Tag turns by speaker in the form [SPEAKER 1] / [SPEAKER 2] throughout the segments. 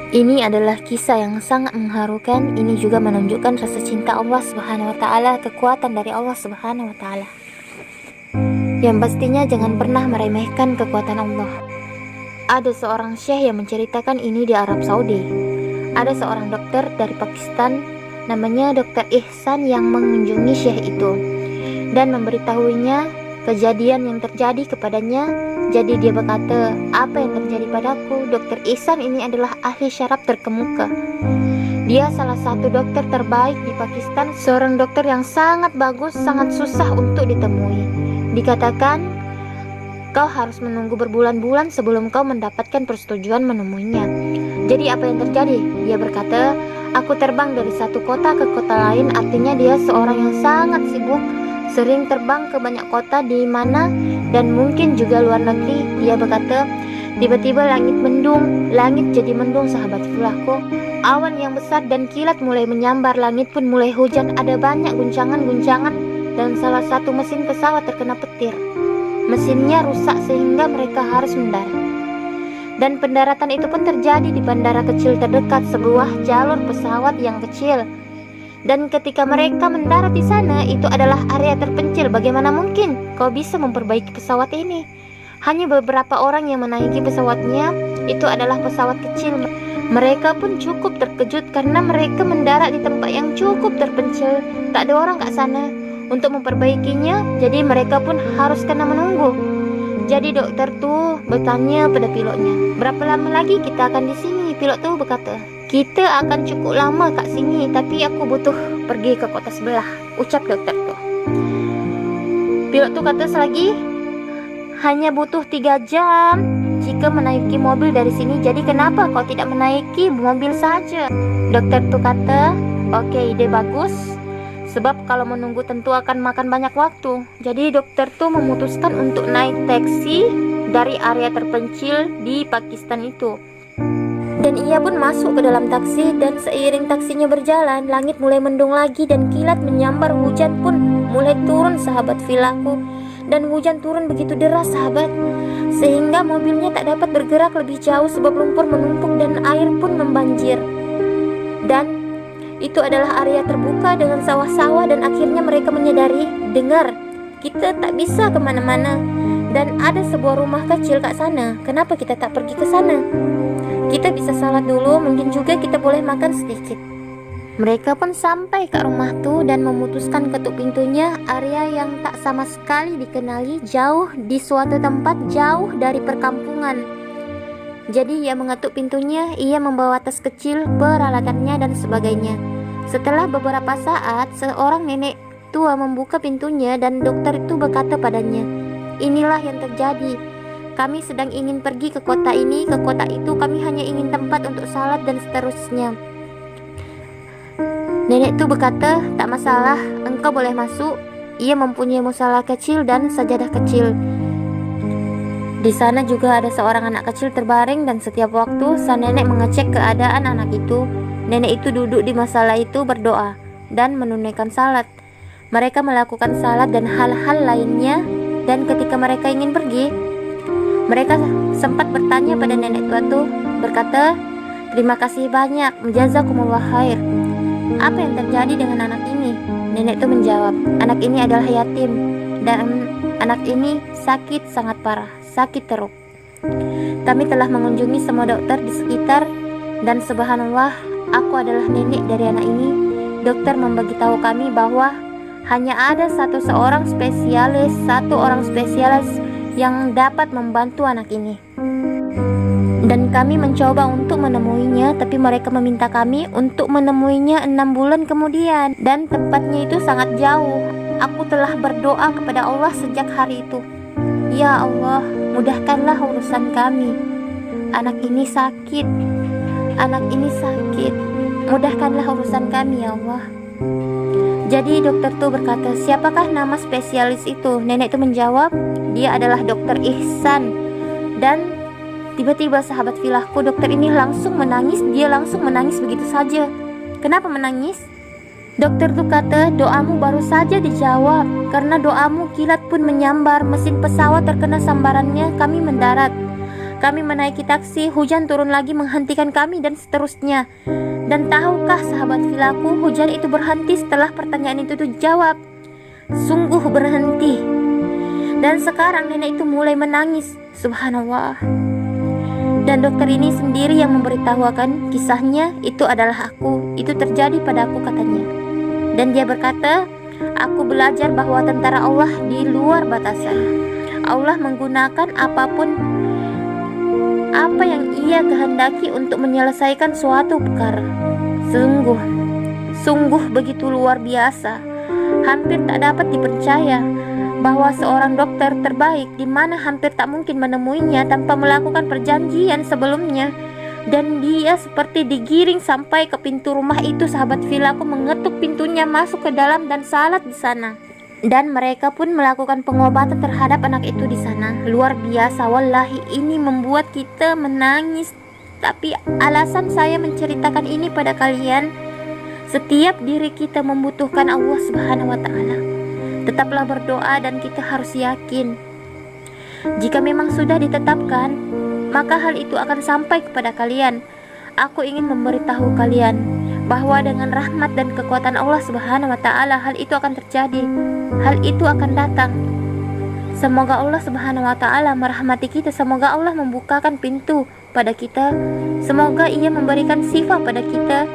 [SPEAKER 1] Ini adalah kisah yang sangat mengharukan. Ini juga menunjukkan rasa cinta Allah Subhanahu wa taala, kekuatan dari Allah Subhanahu wa taala. Yang pastinya jangan pernah meremehkan kekuatan Allah. Ada seorang syekh yang menceritakan ini di Arab Saudi. Ada seorang dokter dari Pakistan namanya Dokter Ihsan yang mengunjungi syekh itu dan memberitahuinya kejadian yang terjadi kepadanya. Jadi dia berkata, apa yang terjadi padaku? Dokter Ihsan ini adalah ahli syaraf terkemuka. Dia salah satu dokter terbaik di Pakistan, seorang dokter yang sangat bagus, sangat susah untuk ditemui. Dikatakan, kau harus menunggu berbulan-bulan sebelum kau mendapatkan persetujuan menemuinya. Jadi apa yang terjadi? Dia berkata, aku terbang dari satu kota ke kota lain. Artinya dia seorang yang sangat sibuk, sering terbang ke banyak kota di mana dan mungkin juga luar negeri. Dia berkata, tiba-tiba langit mendung, langit jadi mendung sahabat filahku. Awan yang besar dan kilat mulai menyambar, langit pun mulai hujan. Ada banyak guncangan-guncangan dan salah satu mesin pesawat terkena petir. Mesinnya rusak sehingga mereka harus mendarat. Dan pendaratan itu pun terjadi di bandara kecil terdekat, sebuah jalur pesawat yang kecil. Dan ketika mereka mendarat di sana, itu adalah area terpencil. Bagaimana mungkin kau bisa memperbaiki pesawat ini? Hanya beberapa orang yang menaiki pesawatnya. Itu adalah pesawat kecil. Mereka pun cukup terkejut karena mereka mendarat di tempat yang cukup terpencil. Tak ada orang kat sana untuk memperbaikinya. Jadi mereka pun harus kena menunggu. Jadi dokter tuh bertanya pada pilotnya, berapa lama lagi kita akan di sini? Pilot tuh berkata, kita akan cukup lama kat sini, tapi aku butuh pergi ke kota sebelah, ucap dokter tuh. Pilot tuh kata selagi hanya butuh 3 jam jika menaiki mobil dari sini. Jadi kenapa kau tidak menaiki mobil saja? Dokter tuh kata, oke, ide bagus. Sebab kalau menunggu tentu akan makan banyak waktu. Jadi dokter tuh memutuskan untuk naik taksi dari area terpencil di Pakistan itu. Dan ia pun masuk ke dalam taksi, dan seiring taksinya berjalan, langit mulai mendung lagi dan kilat menyambar. Hujan pun mulai turun sahabat filahku. Dan hujan turun begitu deras sahabat, sehingga mobilnya tak dapat bergerak lebih jauh sebab lumpur menumpuk dan air pun membanjir. Dan itu adalah area terbuka dengan sawah-sawah, dan akhirnya mereka menyadari, dengar, kita tak bisa kemana-mana. Dan ada sebuah rumah kecil kat sana, kenapa kita tak pergi ke sana? Kita bisa salat dulu, mungkin juga kita boleh makan sedikit. Mereka pun sampai ke rumah tu dan memutuskan ketuk pintunya. Area yang tak sama sekali dikenali, jauh di suatu tempat jauh dari perkampungan. Jadi ia mengetuk pintunya, ia membawa tas kecil, peralatannya dan sebagainya. Setelah beberapa saat, seorang nenek tua membuka pintunya dan dokter itu berkata padanya, inilah yang terjadi. Kami sedang ingin pergi ke kota ini, ke kota itu, kami hanya ingin tempat untuk salat dan seterusnya. Nenek itu berkata, tak masalah, engkau boleh masuk. Ia mempunyai musalah kecil dan sajadah kecil. Di sana juga ada seorang anak kecil terbaring, dan setiap waktu sang nenek mengecek keadaan anak itu, nenek itu duduk di musalah itu berdoa dan menunaikan salat. Mereka melakukan salat dan hal-hal lainnya, dan ketika mereka ingin pergi, mereka sempat bertanya pada nenek tua itu, berkata, terima kasih banyak, jazakumullah khair. Apa yang terjadi dengan anak ini? Nenek itu menjawab, anak ini adalah yatim, dan anak ini sakit sangat parah, sakit teruk. Kami telah mengunjungi semua dokter di sekitar, dan subhanallah, aku adalah nenek dari anak ini. Dokter memberitahu kami bahwa hanya ada satu orang spesialis yang dapat membantu anak ini. Dan kami mencoba untuk menemuinya, tapi mereka meminta kami untuk menemuinya 6 bulan kemudian, dan tempatnya itu sangat jauh. Aku telah berdoa kepada Allah sejak hari itu. Ya Allah, mudahkanlah urusan kami. Anak ini sakit. Mudahkanlah urusan kami ya Allah. Jadi dokter tuh berkata, siapakah nama spesialis itu? Nenek itu menjawab, dia adalah Dokter Ihsan. Dan tiba-tiba sahabat filahku, dokter ini langsung menangis. Dia langsung menangis begitu saja. Kenapa menangis? Dokter tuh kata, doamu baru saja dijawab. Karena doamu kilat pun menyambar, mesin pesawat terkena sambarannya, kami mendarat. Kami menaiki taksi, hujan turun lagi menghentikan kami dan seterusnya. Dan tahukah sahabat filaku, hujan itu berhenti setelah pertanyaan itu dijawab. Sungguh berhenti. Dan sekarang nenek itu mulai menangis. Subhanallah. Dan dokter ini sendiri yang memberitahukan kisahnya, itu adalah aku. Itu terjadi pada aku, katanya. Dan dia berkata, aku belajar bahwa tentara Allah di luar batasan. Allah menggunakan apapun apa yang ia kehendaki untuk menyelesaikan suatu perkara. Sungguh begitu luar biasa. Hampir tak dapat dipercaya bahwa seorang dokter terbaik, di mana hampir tak mungkin menemuinya tanpa melakukan perjanjian sebelumnya, dan dia seperti digiring sampai ke pintu rumah itu. Sahabat filaku mengetuk pintunya, masuk ke dalam dan salat di sana. Dan mereka pun melakukan pengobatan terhadap anak itu di sana. Luar biasa, wallahi, ini membuat kita menangis. Tapi alasan saya menceritakan ini pada kalian, setiap diri kita membutuhkan Allah Subhanahu wa Ta'ala. Tetaplah berdoa dan kita harus yakin, jika memang sudah ditetapkan, maka hal itu akan sampai kepada kalian. Aku ingin memberitahu kalian bahwa dengan rahmat dan kekuatan Allah Subhanahu wa Ta'ala, hal itu akan terjadi. Hal itu akan datang. Semoga Allah Subhanahu wa Ta'ala merahmati kita. Semoga Allah membukakan pintu pada kita. Semoga Ia memberikan sifat pada kita.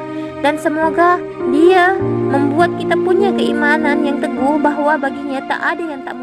[SPEAKER 1] Dan semoga Dia membuat kita punya keimanan yang teguh bahwa baginya tak ada yang tak